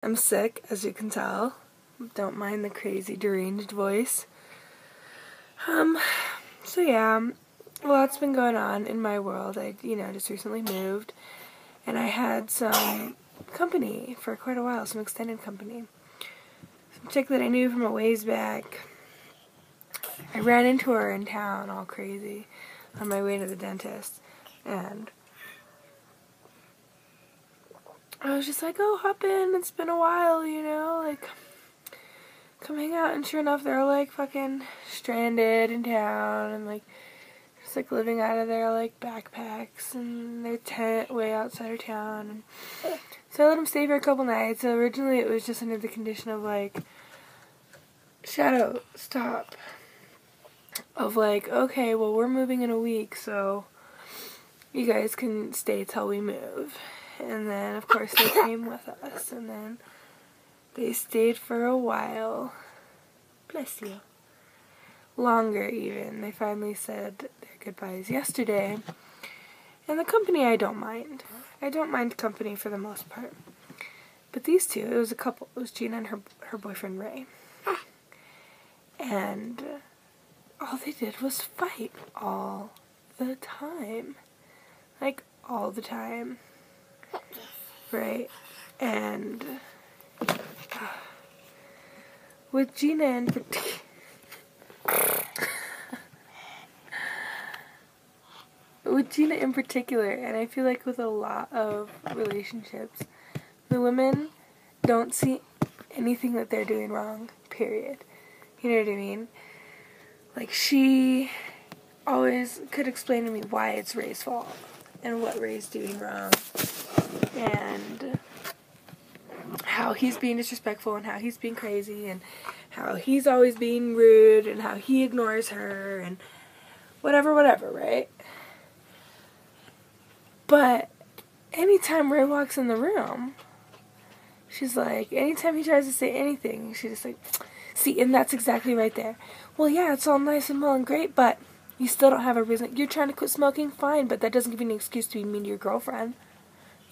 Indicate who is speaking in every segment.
Speaker 1: I'm sick, as you can tell. Don't mind the crazy, deranged voice. So yeah, a lot's been going on in my world. I, just recently moved, and I had some company for quite a while, some extended company. Some chick that I knew from a ways back. I ran into her in town, all crazy, on my way to the dentist, and I was just like, oh, hop in, it's been a while, come hang out. And sure enough, they're like fucking stranded in town and just living out of their backpacks and their tent way outside of town. And so I let them stay for a couple nights. So originally it was just under the condition of Shadow, stop. Of okay, well, we're moving in a week, so you guys can stay till we move. And then of course they came with us, and then they stayed for a while. Bless you. Longer even. They finally said their goodbyes yesterday. And the company I don't mind. I don't mind company for the most part. But these two, it was a couple. It was Gina and her boyfriend Ray. And all they did was fight all the time. All the time. Right? And with Gina in particular, and I feel like with a lot of relationships, the women don't see anything that they're doing wrong, period. You know what I mean? She always could explain to me why it's Ray's fault and what Ray's doing wrong and how he's being disrespectful and how he's being crazy and how he's always being rude and how he ignores her and whatever, right? But anytime Ray walks in the room, she's anytime he tries to say anything, she's just see, and that's exactly right there. Well, yeah, it's all nice and well and great, but you still don't have a reason. You're trying to quit smoking, fine, but that doesn't give you an excuse to be mean to your girlfriend.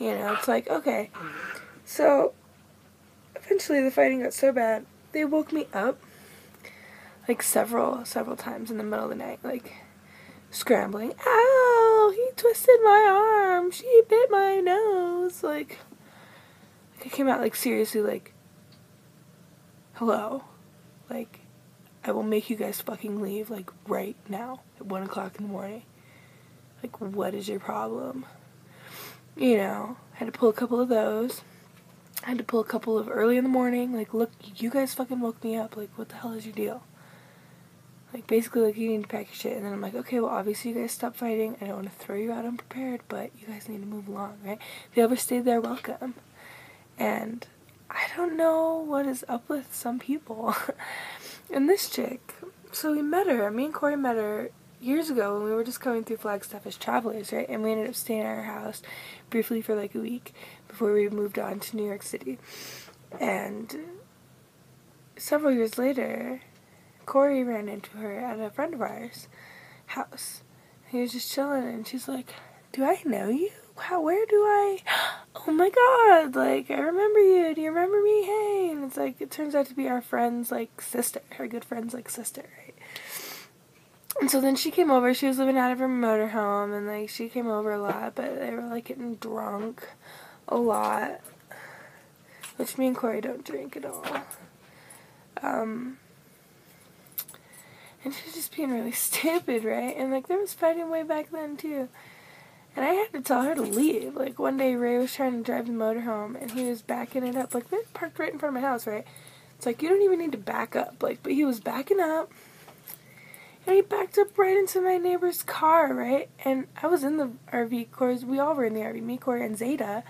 Speaker 1: It's okay. So, eventually the fighting got so bad, they woke me up, several times in the middle of the night, scrambling. Ow, he twisted my arm, she bit my nose, I came out, seriously, hello, I will make you guys fucking leave, right now, at 1 o'clock in the morning. What is your problem? I had to pull a couple of those. I had to pull a couple of early in the morning, look, you guys fucking woke me up, what the hell is your deal? Basically, you need to pack your shit. And then I'm okay, well, obviously you guys stop fighting. I don't want to throw you out unprepared, but you guys need to move along, right? If you ever stayed there, welcome. And I don't know what is up with some people. And this chick, so we met her, me and Corey met her years ago when we were just coming through Flagstaff as travelers, right? And we ended up staying at our house briefly for a week before we moved on to New York City. And several years later, Corey ran into her at a friend of ours' house. He was just chilling, and she's like, do I know you? Where do I? Oh my god, I remember you. Do you remember me? Hey. And it's it turns out to be our friend's, sister. Her good friend's, sister, right? And so then she came over. She was living out of her motorhome, and, she came over a lot, but they were, getting drunk a lot. Which me and Corey don't drink at all. And she was just being really stupid, right? And, there was fighting way back then, too. And I had to tell her to leave. One day Ray was trying to drive the motorhome, and he was backing it up. They're parked right in front of my house, right? It's you don't even need to back up. But he was backing up, and he backed up right into my neighbor's car, right? And I was in the RV, of course. We all were in the RV, me, Corey, and Zeta.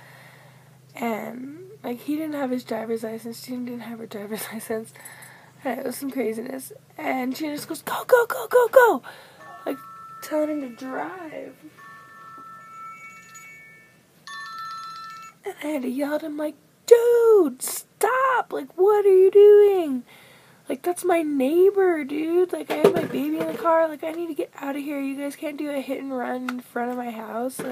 Speaker 1: And, he didn't have his driver's license. She didn't have her driver's license. It was some craziness. And she just goes, go, go, go, go, go! Telling him to drive. And I had to yell at him, dude, stop! What are you doing? That's my neighbor, dude. I have my baby in the car. I need to get out of here. You guys can't do a hit and run in front of my house.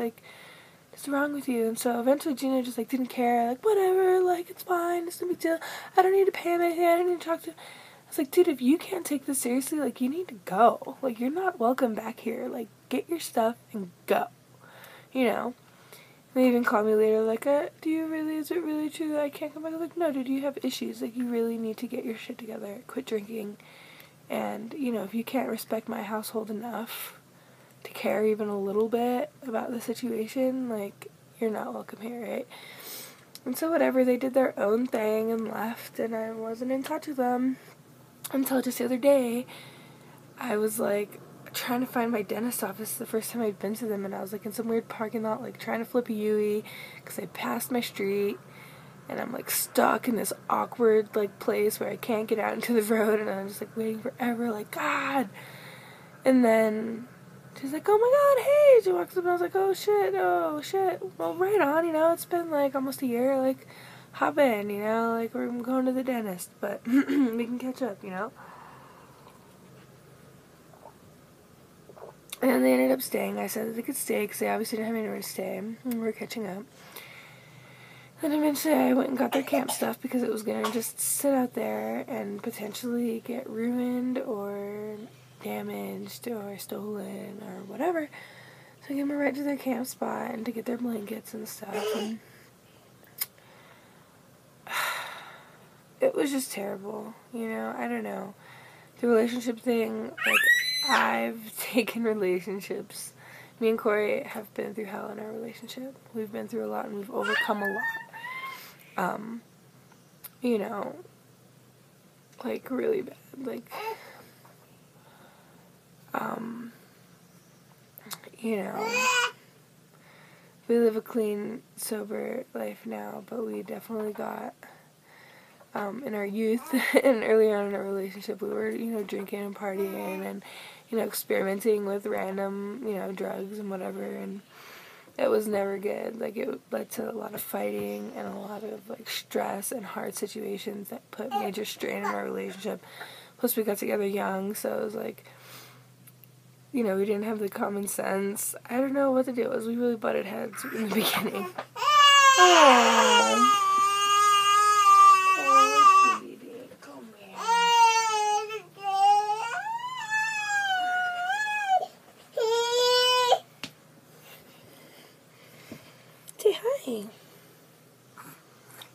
Speaker 1: what's wrong with you? And so eventually Gina just, like, didn't care, like, whatever, like, it's fine, it's no big deal, I don't need to pay him anything, I don't need to talk to him. I was like, dude, if you can't take this seriously, like, you need to go. Like, you're not welcome back here. Like, get your stuff and go. You know? They even called me later, like, is it really true that I can't come back? I was like, no, dude, you have issues. Like, you really need to get your shit together. Quit drinking. And, you know, if you can't respect my household enough to care even a little bit about the situation, like, you're not welcome here, right? And so whatever, they did their own thing and left, and I wasn't in touch with them. Until just the other day, I was, like, trying to find my dentist office the first time I'd been to them, and I was, like, in some weird parking lot, like, trying to flip a U-E, because I passed my street, and I'm, like, stuck in this awkward, like, place where I can't get out into the road, and I'm just, like, waiting forever, like, God! And then she's like, oh my God, hey! She walks up, and I was like, oh shit, well, right on, you know, it's been, like, almost a year, like, hop in, you know, like, we're going to the dentist, but we can catch up, you know? And they ended up staying. I said that they could stay, because they obviously didn't have anywhere to stay, and we were catching up. Then eventually I went and got their camp stuff, because it was going to just sit out there and potentially get ruined, or damaged, or stolen, or whatever. So I gave them a ride to their camp spot, and to get their blankets and stuff, and it was just terrible, you know, I don't know. The relationship thing, like, I've taken relationships. Me and Corey have been through hell in our relationship. We've been through a lot, and we've overcome a lot. You know, like, really bad. Like, you know, we live a clean, sober life now, but we definitely got... in our youth and early on in our relationship, we were, you know, drinking and partying and, you know, experimenting with random, you know, drugs and whatever, and it was never good. Like, it led to a lot of fighting and a lot of, like, stress and hard situations that put major strain on our relationship. Plus, we got together young, so it was like, you know, we didn't have the common sense. I don't know what the deal was. We really butted heads in the beginning. Aww. Say hi.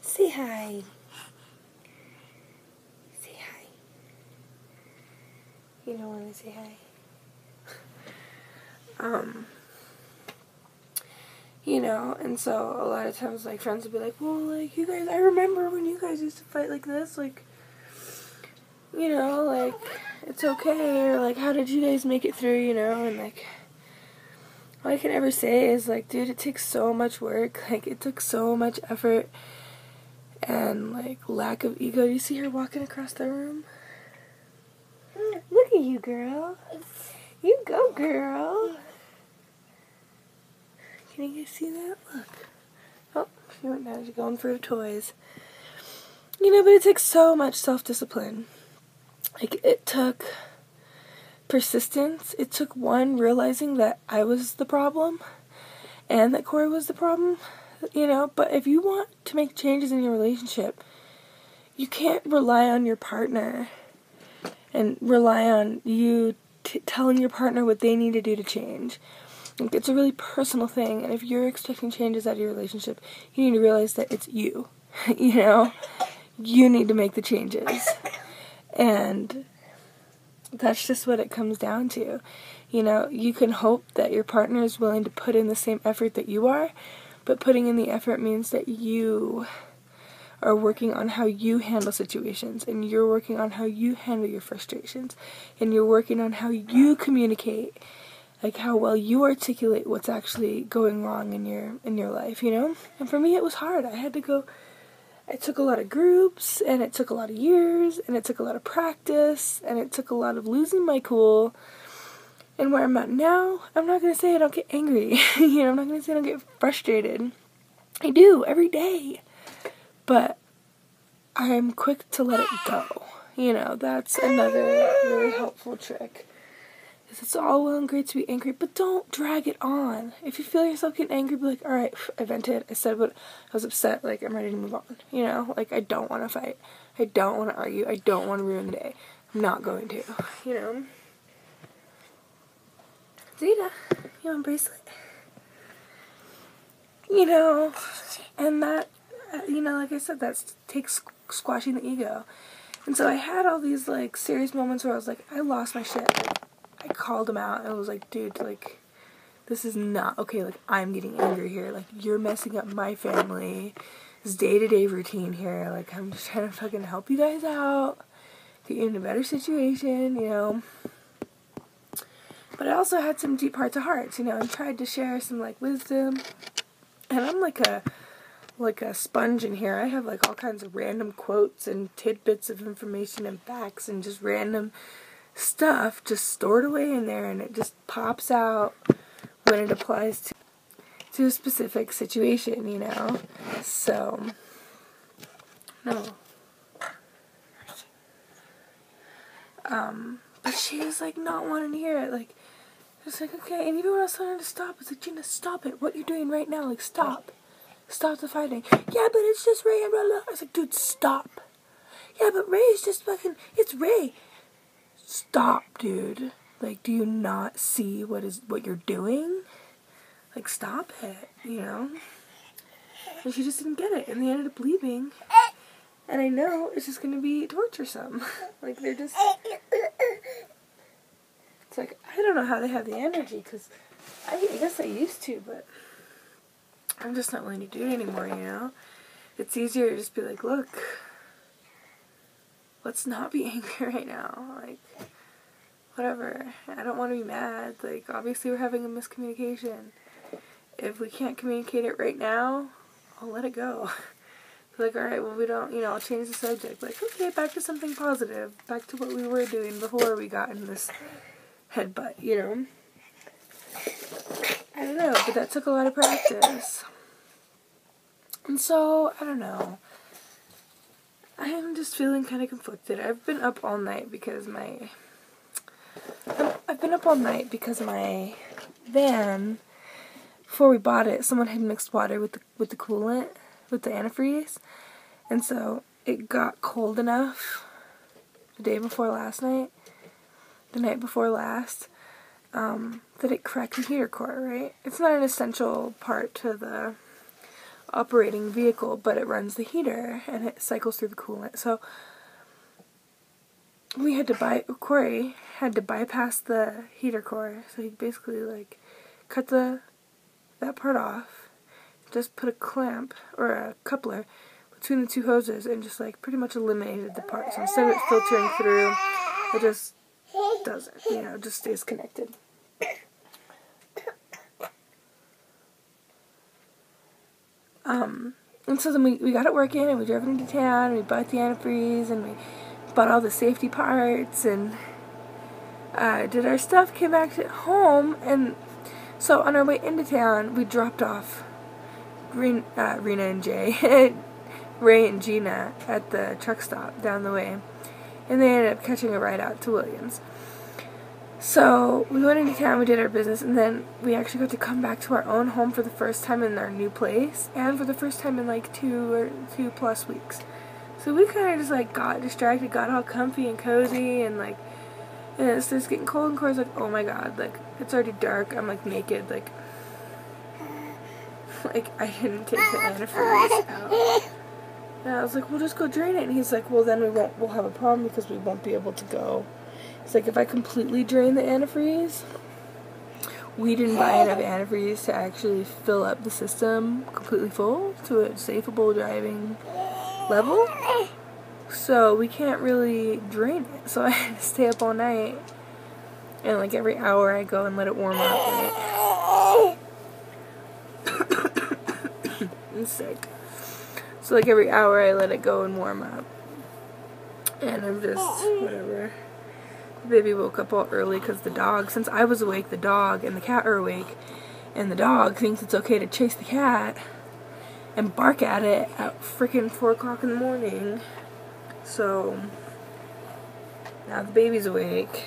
Speaker 1: Say hi. Say hi. You don't want to say hi? You know, and so a lot of times, like, friends would be like, well, like, you guys, I remember when you guys used to fight like this, like, you know, like, it's okay, or, like, how did you guys make it through, you know, and, like, all I can ever say is, like, dude, it takes so much work, like, it took so much effort, and, like, lack of ego. Do you see her walking across the room? Look at you, girl. You go, girl. Can you guys see that? Look. Oh, she went down. She's going for her toys. You know, but it takes so much self-discipline. Like, it took persistence. It took one realizing that I was the problem and that Corey was the problem, you know. But if you want to make changes in your relationship, you can't rely on your partner and rely on you telling your partner what they need to do to change. Like, it's a really personal thing, and if you're expecting changes out of your relationship, you need to realize that it's you. You know? You need to make the changes. And that's just what it comes down to. You know, you can hope that your partner is willing to put in the same effort that you are, but putting in the effort means that you are working on how you handle situations, and you're working on how you handle your frustrations, and you're working on how you communicate, like how well you articulate what's actually going wrong in your life, you know? And for me, it was hard. It took a lot of groups, and it took a lot of years, and it took a lot of practice, and it took a lot of losing my cool. And where I'm at now, I'm not going to say I don't get angry. You know, I'm not going to say I don't get frustrated. I do, every day. But I'm quick to let it go. You know, that's another really helpful trick. It's all well and great to be angry, but don't drag it on. If you feel yourself getting angry, be like, alright, I vented, I said what I was upset, like, I'm ready to move on, you know? Like, I don't want to fight, I don't want to argue, I don't want to ruin the day. I'm not going to, you know? Zeta, you want a bracelet? You know, and that, you know, like I said, that takes squashing the ego. And so I had all these, like, serious moments where I was like, I lost my shit. I called him out, and I was like, dude, like, this is not okay. Like, I'm getting angry here. Like, you're messing up my family, this day-to-day routine here. Like, I'm just trying to fucking help you guys out, get you in a better situation, you know. But I also had some deep heart-to-hearts, you know, and tried to share some, like, wisdom. And I'm like a sponge in here. I have, like, all kinds of random quotes and tidbits of information and facts and just random stuff just stored away in there, and it just pops out when it applies to a specific situation, you know. So, no. But she was like not wanting to hear it. Like, it's like, okay. And even when I was telling her to stop, it's like, Gina, stop it. What you're doing right now, like, stop. Stop the fighting. Yeah, but it's just Ray and blah, blah. I was like, dude, stop. Yeah, but Ray is just fucking, it's Ray. Stop, dude. Like, do you not see what you're doing? Like, stop it, you know? And she just didn't get it, and they ended up leaving. And I know it's just gonna be torturesome. Like, they're just... It's like, I don't know how they have the energy, because I guess I used to, but I'm just not willing to do it anymore, you know? It's easier to just be like, look, let's not be angry right now. Like, whatever. I don't want to be mad. Like, obviously we're having a miscommunication. If we can't communicate it right now, I'll let it go. Like, alright, well, we don't, you know, I'll change the subject. Like, okay, back to something positive. Back to what we were doing before we got in this headbutt, you know? I don't know, but that took a lot of practice. And so, I don't know. I'm just feeling kind of conflicted. I've been up all night because my van, before we bought it, someone had mixed water with the coolant, with the antifreeze, and so it got cold enough the night before last, that it cracked the heater core, right? It's not an essential part to the operating vehicle, but it runs the heater and it cycles through the coolant. So Corey had to bypass the heater core, so he basically like cut that part off, just put a clamp or a coupler between the two hoses and just like pretty much eliminated the part. So instead of it filtering through, it just doesn't, you know, just stays connected. And so then we got it working, and we drove it into town, and we bought the antifreeze, and we bought all the safety parts, and did our stuff, came back to home, and so on our way into town, we dropped off Rena and Jay, Ray and Gina at the truck stop down the way, and they ended up catching a ride out to Williams. So we went into town, we did our business, and then we actually got to come back to our own home for the first time in our new place, and for the first time in like 2+ weeks. So we kind of just like got distracted, got all comfy and cozy, and like, and it starts getting cold, and Corey's like, oh my god, like, it's already dark, I'm like naked, like I didn't take the antifreeze out. And I was like, we'll just go drain it, and he's like, well then we'll have a problem because we won't be able to go. It's like, if I completely drain the antifreeze, we didn't buy enough antifreeze to actually fill up the system completely full to a safeable driving level. So we can't really drain it. So I had to stay up all night, and like every hour I go and let it warm up. Right? I'm sick. So like every hour I let it go and warm up. And I'm just, whatever. The baby woke up all early because the dog, since I was awake, the dog and the cat are awake, and the dog thinks it's okay to chase the cat and bark at it at freaking 4 o'clock in the morning. So now the baby's awake,